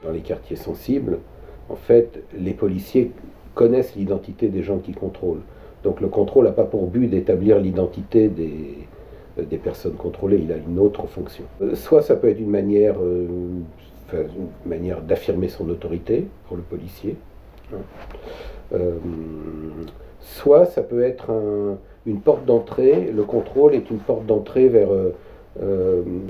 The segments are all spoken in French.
Dans les quartiers sensibles, en fait, les policiers connaissent l'identité des gens qu'ils contrôlent. Donc le contrôle n'a pas pour but d'établir l'identité des personnes contrôlées, il a une autre fonction. Soit ça peut être une manière d'affirmer son autorité pour le policier, hein. Euh, Soit ça peut être une porte d'entrée, le contrôle est une porte d'entrée vers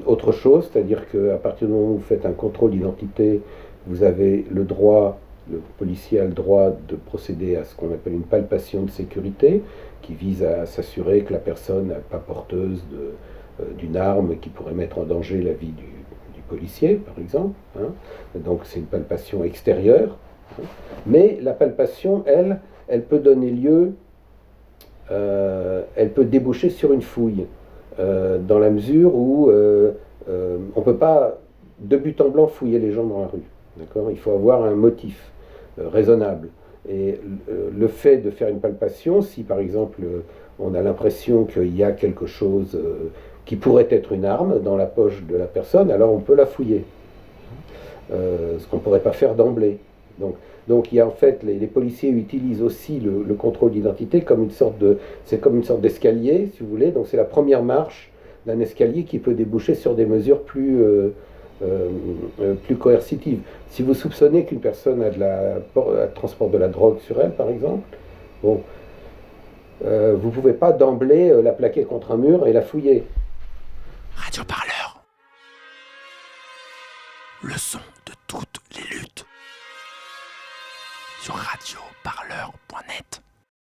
autre chose, c'est-à-dire qu'à partir du moment où vous faites un contrôle d'identité, vous avez le droit, le policier a le droit de procéder à ce qu'on appelle une palpation de sécurité, qui vise à s'assurer que la personne n'est pas porteuse d'une arme qui pourrait mettre en danger la vie du policier, par exemple, hein. Donc c'est une palpation extérieure, hein. Mais la palpation, elle peut donner lieu, elle peut déboucher sur une fouille, dans la mesure où on ne peut pas de but en blanc fouiller les gens dans la rue. D'accord. Il faut avoir un motif raisonnable. Et le fait de faire une palpation, si par exemple on a l'impression qu'il y a quelque chose qui pourrait être une arme dans la poche de la personne, alors on peut la fouiller. Ce qu'on ne pourrait pas faire d'emblée. Donc il y a en fait, les policiers utilisent aussi le contrôle d'identité comme une sorte c'est comme une sorte d'escalier, si vous voulez. Donc c'est la première marche d'un escalier qui peut déboucher sur des mesures plus coercitives. Si vous soupçonnez qu'une personne transporte de la drogue sur elle, par exemple, bon, vous ne pouvez pas d'emblée la plaquer contre un mur et la fouiller.